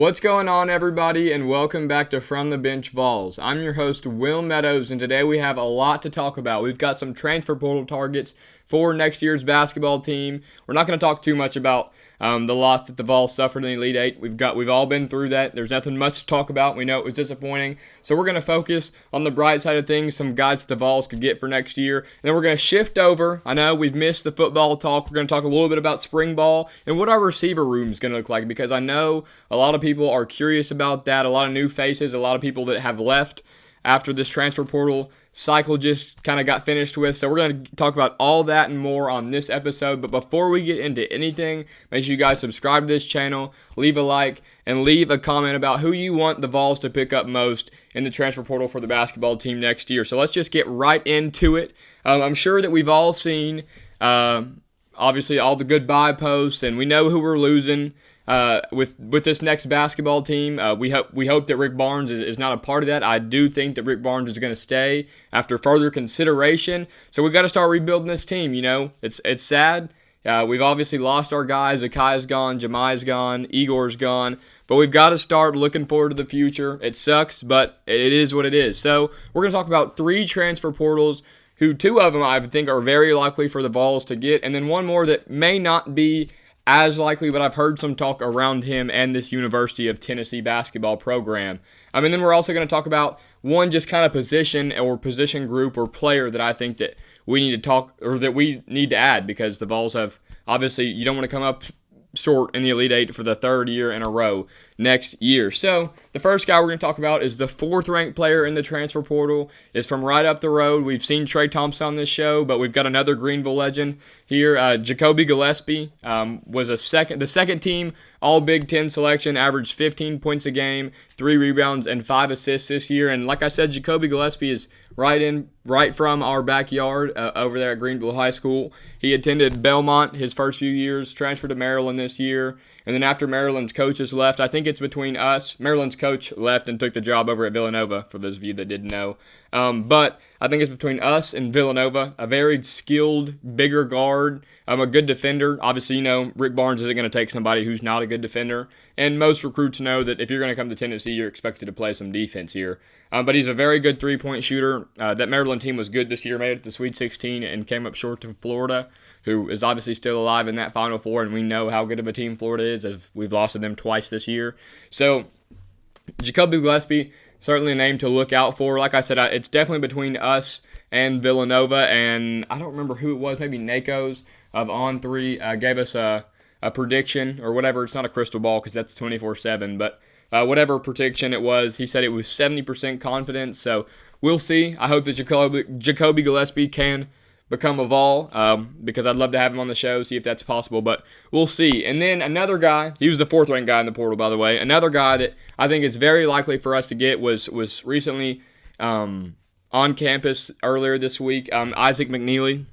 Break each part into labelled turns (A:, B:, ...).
A: What's going on, everybody, and welcome back to From the Bench Vols. I'm your host, Will Meadows, and today we have a lot to talk about. We've got some transfer portal targets for next year's basketball team. We're not going to talk too much about the loss that the Vols suffered in the Elite Eight. We've all been through that. There's nothing much to talk about. We know it was disappointing, so we're going to focus on the bright side of things, some guys that the Vols could get for next year. And then we're going to shift over. I know we've missed the football talk. We're going to talk a little bit about spring ball and what our receiver room is going to look like, because I know a lot of people are curious about that. A lot of new faces, a lot of people that have left after this transfer portal cycle just kind of got finished with. So we're going to talk about all that and more on this episode. But before we get into anything, make sure you guys subscribe to this channel, leave a like, and leave a comment about who you want the Vols to pick up most in the transfer portal for the basketball team next year. So let's just get right into it. I'm sure that we've all seen, obviously, all the goodbye posts, and we know who we're losing. With this next basketball team, we hope that Rick Barnes is not a part of that. I do think that Rick Barnes is going to stay after further consideration. So we've got to start rebuilding this team. You know, it's sad. We've obviously lost our guys. Akai's gone, Jami's gone, Igor's gone. But we've got to start looking forward to the future. It sucks, but it is what it is. So we're going to talk about 3 transfer portals, who 2 of them I think are very likely for the Vols to get, and then one more that may not be as likely, but I've heard some talk around him and this University of Tennessee basketball program. And then we're also going to talk about one just kind of position or position group or player that I think that we need to talk, or that we need to add, because the Vols have, obviously, you don't want to come up short in the Elite Eight for the 3rd year in a row next year. So the first guy we're going to talk about is the 4th ranked player in the transfer portal. Is from right up the road. We've seen Trey Thompson on this show, but we've got another Greenville legend here. Jacoby Gillespie was the second team All Big Ten selection, averaged 15 points a game, 3 rebounds, and 5 assists this year. And like I said, Jacoby Gillespie is right from our backyard over there at Greenville High School. He attended Belmont his first few years, transferred to Maryland this year, and then after Maryland's coaches left, I think it's between us. Maryland's coach left and took the job over at Villanova, for those of you that didn't know. But I think it's between us and Villanova. A very skilled, bigger guard, a good defender. Obviously, you know, Rick Barnes isn't going to take somebody who's not a good defender. And most recruits know that if you're going to come to Tennessee, you're expected to play some defense here. But he's a very good three-point shooter. That Maryland team was good this year, made it to the Sweet 16 and came up short to Florida, who is obviously still alive in that Final Four, and we know how good of a team Florida is, as we've lost to them twice this year. So Jacoby Gillespie, certainly a name to look out for. Like I said, it's definitely between us and Villanova, and I don't remember who it was, maybe Nako's of On3 gave us a prediction or whatever. It's not a crystal ball because that's 24/7, but whatever prediction it was, he said it was 70% confidence, so we'll see. I hope that Jacoby Gillespie can become a Vol, because I'd love to have him on the show, see if that's possible, but we'll see. And then another guy, he was the 4th ranked guy in the portal, by the way. Another guy that I think is very likely for us to get was recently on campus earlier this week, Isaac McKneeley,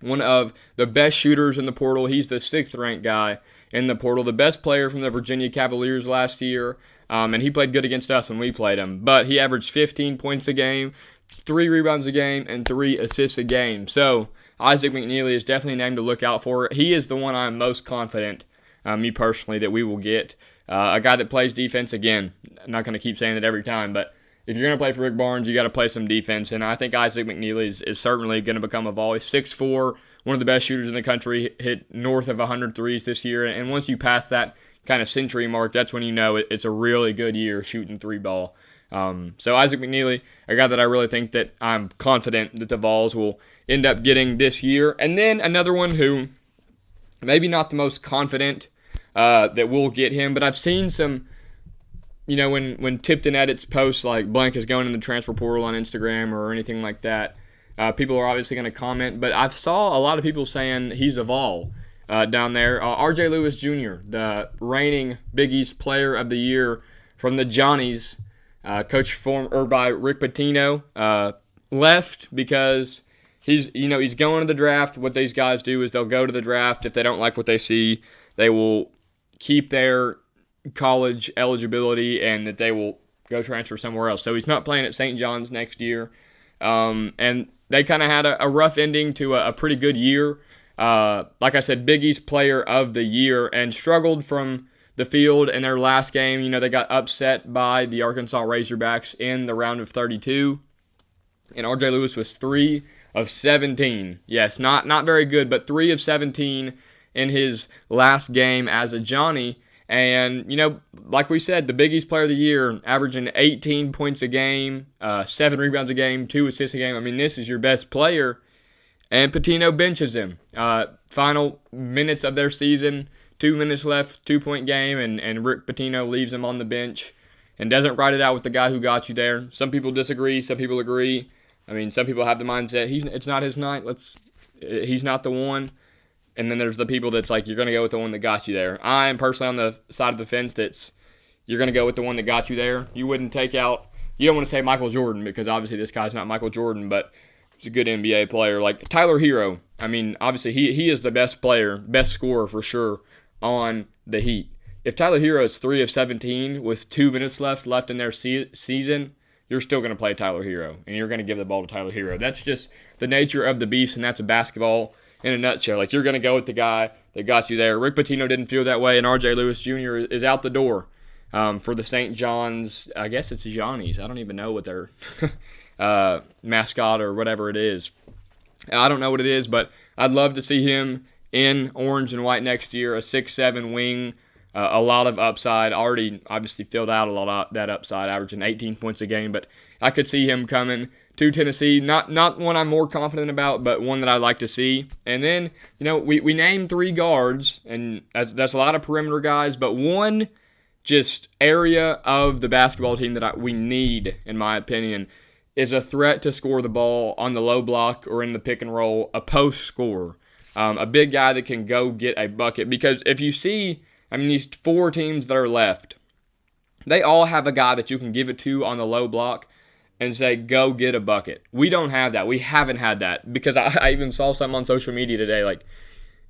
A: one of the best shooters in the portal. He's the 6th ranked guy in the portal, the best player from the Virginia Cavaliers last year, and he played good against us when we played him. But he averaged 15 points a game, 3 rebounds a game, and 3 assists a game. So Isaac McKneeley is definitely a name to look out for. He is the one I'm most confident, me personally, that we will get. A guy that plays defense. Again, I'm not going to keep saying it every time, but if you're going to play for Rick Barnes, you got to play some defense, and I think Isaac McKneeley is certainly going to become a Vol. He's 6'4", one of the best shooters in the country, hit north of 100 threes this year, and once you pass that kind of century mark, that's when you know it's a really good year shooting 3 ball. So Isaac McKneeley, a guy that I really think that I'm confident that the Vols will end up getting this year. And then another one who maybe not the most confident that we'll get him, but I've seen some, you know, when Tipton edits posts like blank is going in the transfer portal on Instagram or anything like that, people are obviously going to comment, but I saw a lot of people saying he's a Vol down there. RJ Lewis Jr., the reigning Big East Player of the Year from the Johnnies, coached by Rick Pitino, left because he's going to the draft. What these guys do is they'll go to the draft. If they don't like what they see, they will keep their college eligibility and that they will go transfer somewhere else. So he's not playing at St. John's next year. And they kind of had a rough ending to a pretty good year. Like I said, Big East Player of the Year, and struggled from the field in their last game. You know, they got upset by the Arkansas Razorbacks in the round of 32. And R.J. Lewis was 3 of 17. Yes, not very good, but 3 of 17 in his last game as a Johnny. And, you know, like we said, the Big East Player of the Year, averaging 18 points a game, 7 rebounds a game, 2 assists a game. I mean, this is your best player. And Pitino benches him. Final minutes of their season, 2 minutes left, 2-point game, and Rick Pitino leaves him on the bench and doesn't ride it out with the guy who got you there. Some people disagree, some people agree. I mean, some people have the mindset, it's not his night, he's not the one. And then there's the people that's like, you're going to go with the one that got you there. I am personally on the side of the fence that's, you're going to go with the one that got you there. You wouldn't take out, you don't want to say Michael Jordan, because obviously this guy's not Michael Jordan, but he's a good NBA player. Like Tyler Hero, I mean, obviously he is the best player, best scorer for sure on the Heat. If Tyler Hero is 3 of 17 with 2 minutes left in their season, you're still going to play Tyler Hero, and you're going to give the ball to Tyler Hero. That's just the nature of the beast, and that's a basketball in a nutshell. Like, you're going to go with the guy that got you there. Rick Pitino didn't feel that way, and R.J. Lewis Jr. is out the door for the St. John's. I guess it's Johnnies. I don't even know what their mascot or whatever it is. I don't know what it is, but I'd love to see him in orange and white next year, a 6'7" wing, a lot of upside. Already obviously filled out a lot of that upside, averaging 18 points a game, but I could see him coming to Tennessee. Not one I'm more confident about, but one that I'd like to see. And then, you know, we named 3 guards, and that's a lot of perimeter guys, but one just area of the basketball team that we need, in my opinion, is a threat to score the ball on the low block or in the pick and roll, a post scorer. A big guy that can go get a bucket. Because if you see, I mean, these 4 teams that are left, they all have a guy that you can give it to on the low block and say, go get a bucket. We don't have that. We haven't had that. Because I even saw something on social media today, like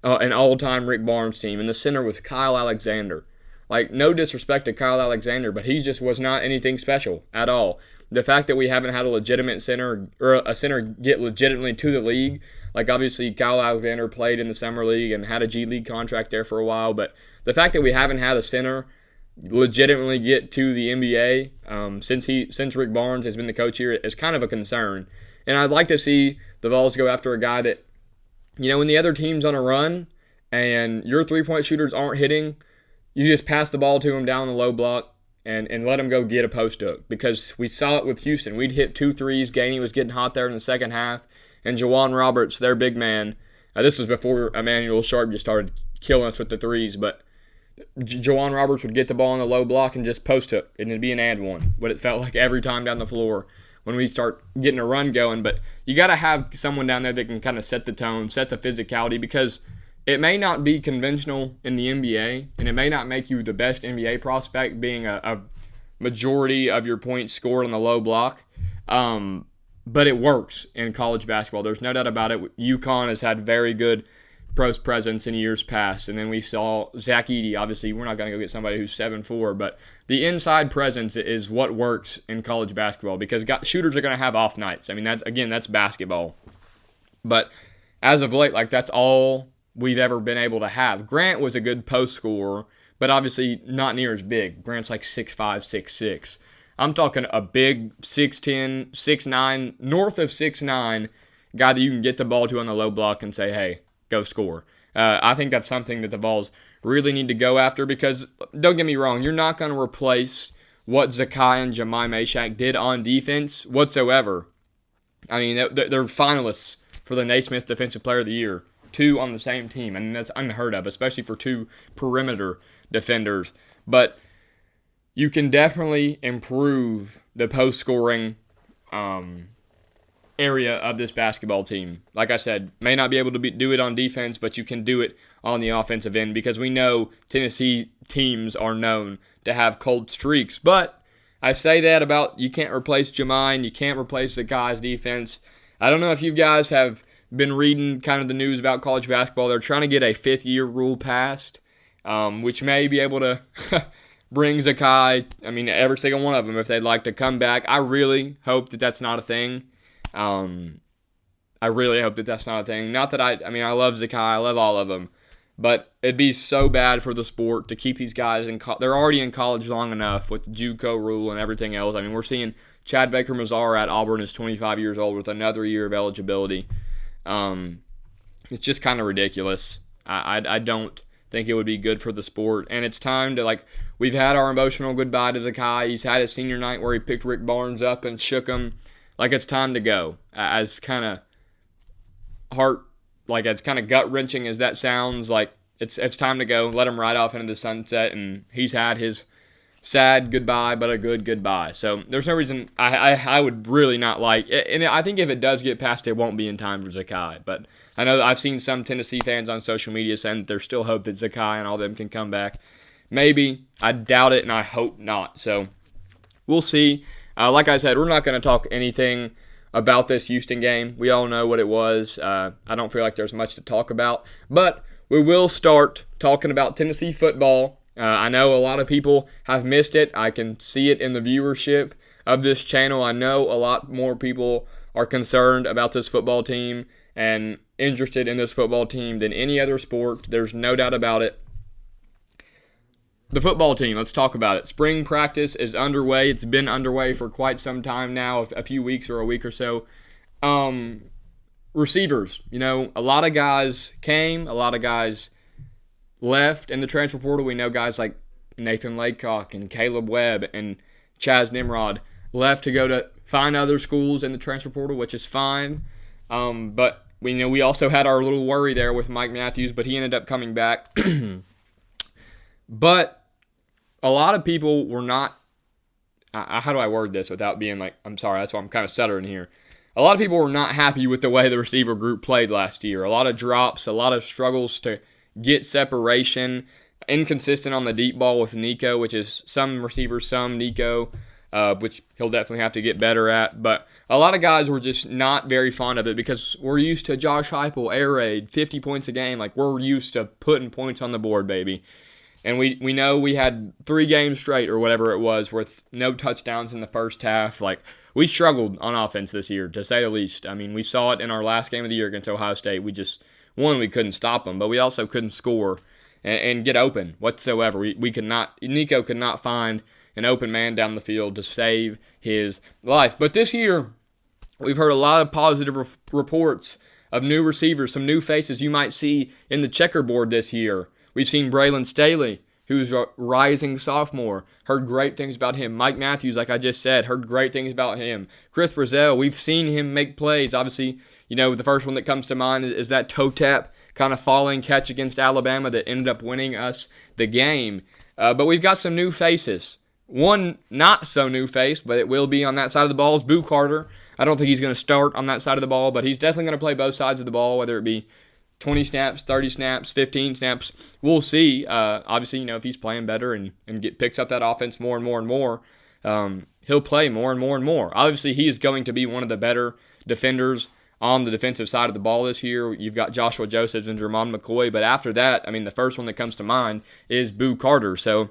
A: an all-time Rick Barnes team, and the center was Kyle Alexander. Like, no disrespect to Kyle Alexander, but he just was not anything special at all. The fact that we haven't had a legitimate center, or a center get legitimately to the league, like obviously Kyle Alexander played in the Summer League and had a G League contract there for a while, but the fact that we haven't had a center legitimately get to the NBA since Rick Barnes has been the coach here is kind of a concern. And I'd like to see the Vols go after a guy that, you know, when the other team's on a run and your three-point shooters aren't hitting, you just pass the ball to him down the low block and let him go get a post up. Because we saw it with Houston. We'd hit 2 threes. Gainey was getting hot there in the second half. And Jawan Roberts, their big man, this was before Emmanuel Sharp just started killing us with the threes, but Jawan Roberts would get the ball on the low block and just post hook, and it'd be an and one. What it felt like every time down the floor when we start getting a run going. But you got to have someone down there that can kind of set the tone, set the physicality, because it may not be conventional in the NBA, and it may not make you the best NBA prospect being a majority of your points scored on the low block. But it works in college basketball. There's no doubt about it. UConn has had very good post presence in years past. And then we saw Zach Edey. Obviously, we're not going to go get somebody who's 7'4", but the inside presence is what works in college basketball, because shooters are going to have off nights. I mean, that's basketball. But as of late, like, that's all we've ever been able to have. Grant was a good post scorer, but obviously not near as big. Grant's like 6'5", 6'6". I'm talking a big 6'10", 6'9", north of 6'9", guy that you can get the ball to on the low block and say, hey, go score. I think that's something that the Vols really need to go after, because, don't get me wrong, you're not going to replace what Zakai and Jemai Mashak did on defense whatsoever. I mean, they're finalists for the Naismith Defensive Player of the Year, 2 on the same team, and that's unheard of, especially for 2 perimeter defenders. But you can definitely improve the post-scoring area of this basketball team. Like I said, may not be able to do it on defense, but you can do it on the offensive end, because we know Tennessee teams are known to have cold streaks. But I say that about, you can't replace Jemai, you can't replace the guy's defense. I don't know if you guys have been reading kind of the news about college basketball. They're trying to get a 5th-year rule passed, which may be able to bring Zakai, I mean, every single one of them, if they'd like to come back. I really hope that that's not a thing. I really hope that that's not a thing. Not that I love Zakai, I love all of them. But it'd be so bad for the sport to keep these guys in they're already in college long enough with the JUCO rule and everything else. I mean, we're seeing Chad Baker-Mazar at Auburn is 25 years old with another year of eligibility. It's just kind of ridiculous. I don't think it would be good for the sport. And it's time to, we've had our emotional goodbye to Zakai. He's had his senior night where he picked Rick Barnes up and shook him. It's time to go. As kind of as kind of gut-wrenching as that sounds, it's time to go. Let him ride off into the sunset, and he's had his sad goodbye, but a good goodbye. So there's no reason I would really not and I think if it does get passed, it won't be in time for Zakai. But I know I've seen some Tennessee fans on social media saying that there's still hope that Zakai and all them can come back. Maybe. I doubt it, and I hope not. So we'll see. Like I said, we're not going to talk anything about this Houston game. We all know what it was. I don't feel like there's much to talk about. But we will start talking about Tennessee football. I know a lot of people have missed it. I can see it in the viewership of this channel. I know a lot more people are concerned about this football team and interested in this football team than any other sport. There's no doubt about it. The football team, let's talk about it. Spring practice is underway. It's been underway for quite some time now, a few weeks or a week or so. Receivers, a lot of guys came, a lot of guys left in the transfer portal. We know guys like Nathan Laycock and Caleb Webb and Chaz Nimrod left to go to find other schools in the transfer portal, which is fine. But we also had our little worry there with Mike Matthews, but he ended up coming back. But a lot of people were not, how do I word this without being I'm sorry, that's why I'm kind of stuttering here. A lot of people were not happy with the way the receiver group played last year. A lot of drops, a lot of struggles to get separation, inconsistent on the deep ball with Nico, which is some receivers, some Nico, which he'll definitely have to get better at. But a lot of guys were just not very fond of it because we're used to Josh Heupel, air raid, 50 points a game. We're used to putting points on the board, baby. And we know we had 3 games straight or whatever it was with no touchdowns in the first half. We struggled on offense this year, to say the least. I mean, we saw it in our last game of the year against Ohio State. We couldn't stop them, but we also couldn't score and get open whatsoever. Nico could not find an open man down the field to save his life. But this year, we've heard a lot of positive reports of new receivers, some new faces you might see in the checkerboard this year. We've seen Braylon Staley, who's a rising sophomore. Heard great things about him. Mike Matthews, like I just said, heard great things about him. Chris Brazzell, we've seen him make plays. Obviously, the first one that comes to mind is that toe tap kind of falling catch against Alabama that ended up winning us the game. But we've got some new faces. One not so new face, but it will be on that side of the ball, is Boo Carter. I don't think he's going to start on that side of the ball, but he's definitely going to play both sides of the ball, whether it be 20 snaps, 30 snaps, 15 snaps. We'll see. Obviously, if he's playing better and picks up that offense more and more and more, he'll play more and more and more. Obviously, he is going to be one of the better defenders on the defensive side of the ball this year. You've got Joshua Josephs and Jermon McCoy, but after that, the first one that comes to mind is Boo Carter. So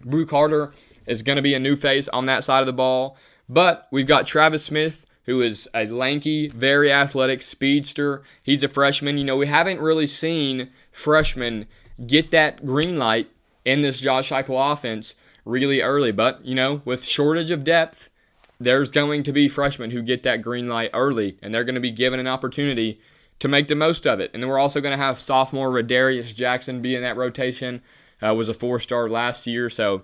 A: Boo Carter is going to be a new face on that side of the ball. But we've got Travis Smith, who is a lanky, very athletic speedster. He's a freshman. We haven't really seen freshmen get that green light in this Josh Heupel offense really early. But, with shortage of depth, there's going to be freshmen who get that green light early, and they're going to be given an opportunity to make the most of it. And then we're also going to have sophomore Radarius Jackson be in that rotation. Was a 4-star last year, so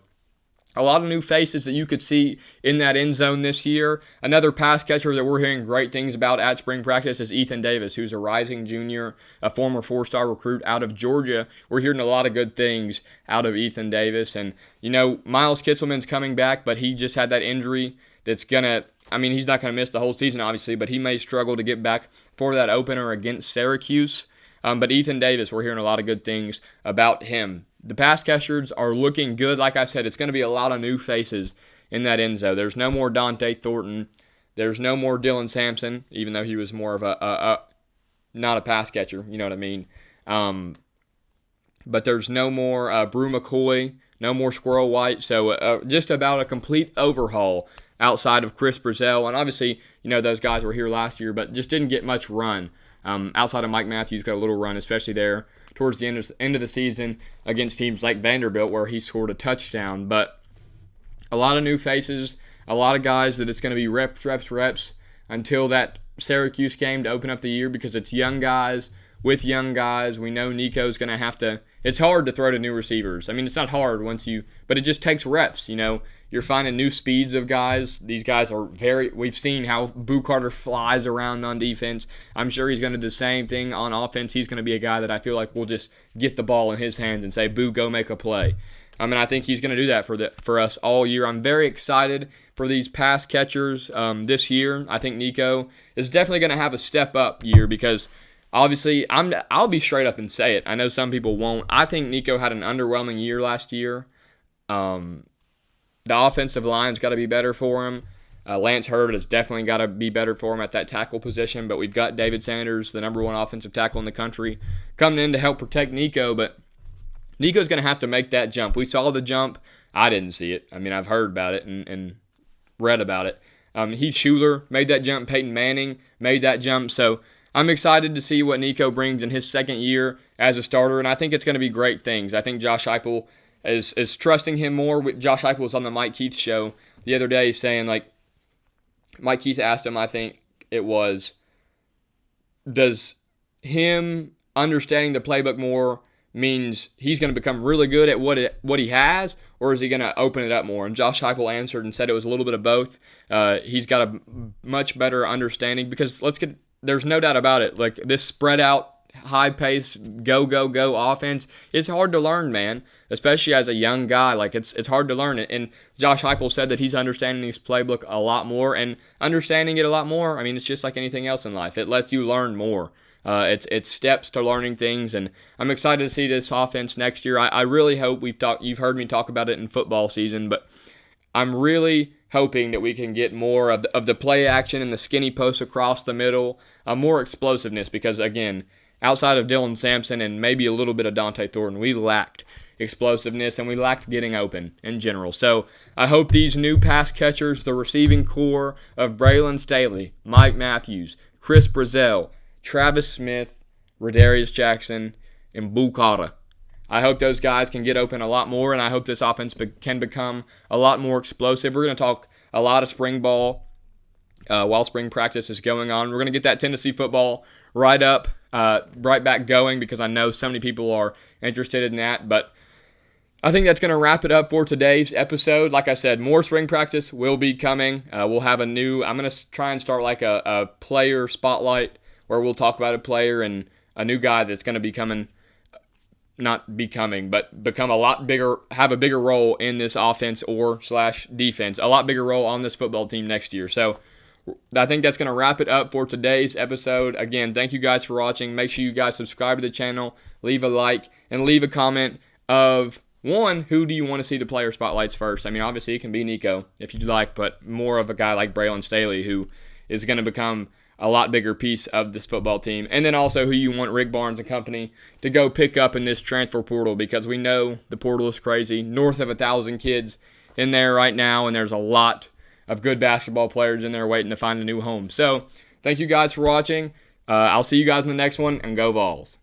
A: a lot of new faces that you could see in that end zone this year. Another pass catcher that we're hearing great things about at spring practice is Ethan Davis, who's a rising junior, a former 4-star recruit out of Georgia. We're hearing a lot of good things out of Ethan Davis. And, Miles Kitselman's coming back, but he just had that injury that's going to, he's not going to miss the whole season, obviously, but he may struggle to get back for that opener against Syracuse. But Ethan Davis, we're hearing a lot of good things about him. The pass catchers are looking good. Like I said, it's going to be a lot of new faces in that end zone. There's no more Dante Thornton. There's no more Dylan Sampson, even though he was more of not a pass catcher, you know what I mean. But there's no more Brew McCoy, no more Squirrel White. So just about a complete overhaul outside of Chris Brazzell. And obviously, those guys were here last year, but just didn't get much run. Outside of Mike Matthews, got a little run, especially there towards the end of the season against teams like Vanderbilt where he scored a touchdown. But a lot of new faces, a lot of guys that it's going to be reps until that Syracuse game to open up the year, because it's young guys with young guys. We know Nico's going to have to – it's hard to throw to new receivers. I mean, it's not hard but it just takes reps, You're finding new speeds of guys. These guys are we've seen how Boo Carter flies around on defense. I'm sure he's going to do the same thing on offense. He's going to be a guy that I feel like will just get the ball in his hands and say, Boo, go make a play. I think he's going to do that for us all year. I'm very excited for these pass catchers this year. I think Nico is definitely going to have a step-up year because obviously I'll be straight up and say it. I know some people won't. I think Nico had an underwhelming year last year. The offensive line's got to be better for him. Lance Herbert has definitely got to be better for him at that tackle position, but we've got David Sanders, the number one offensive tackle in the country, coming in to help protect Nico, but Nico's going to have to make that jump. We saw the jump. I didn't see it. I've heard about it and read about it. Heath Schuler made that jump. Peyton Manning made that jump. So I'm excited to see what Nico brings in his second year as a starter, and I think it's going to be great things. I think Josh Heupel is trusting him more. Josh Heupel was on the Mike Keith show the other day saying, Mike Keith asked him, I think it was, does him understanding the playbook more means he's going to become really good at what he has, or is he going to open it up more? And Josh Heupel answered and said it was a little bit of both. He's got a much better understanding because there's no doubt about it. This spread out, high pace, go offense, it's hard to learn, man, especially as a young guy. It's hard to learn it. And Josh Heupel said that he's understanding this playbook a lot more, and understanding it a lot more, it's just like anything else in life. It lets you learn more. It's steps to learning things, and I'm excited to see this offense next year. I really hope you've heard me talk about it in football season, but I'm really hoping that we can get more of the play action and the skinny posts across the middle, more explosiveness, because again, outside of Dylan Sampson and maybe a little bit of Dante Thornton, we lacked explosiveness and we lacked getting open in general. So I hope these new pass catchers, the receiving core of Braylon Staley, Mike Matthews, Chris Brazzell, Travis Smith, Rodarius Jackson, and Boo Carter, I hope those guys can get open a lot more, and I hope this offense can become a lot more explosive. We're going to talk a lot of spring ball while spring practice is going on. We're going to get that Tennessee football right back going, because I know so many people are interested in that. But I think that's going to wrap it up for today's episode. Like I said, more spring practice will be coming. We'll have I'm going to try and start a player spotlight where we'll talk about a player and a new guy that's going to become a lot bigger, have a bigger role in this offense / defense, a lot bigger role on this football team next year. So I think that's going to wrap it up for today's episode. Again, thank you guys for watching. Make sure you guys subscribe to the channel, leave a like, and leave a comment of, one, who do you want to see the player spotlights first? Obviously it can be Nico if you'd like, but more of a guy like Braylon Staley, who is going to become a lot bigger piece of this football team. And then also who you want Rick Barnes and company to go pick up in this transfer portal, because we know the portal is crazy. North of 1,000 kids in there right now, and there's a lot of good basketball players in there waiting to find a new home. So thank you guys for watching. I'll see you guys in the next one, and go Vols.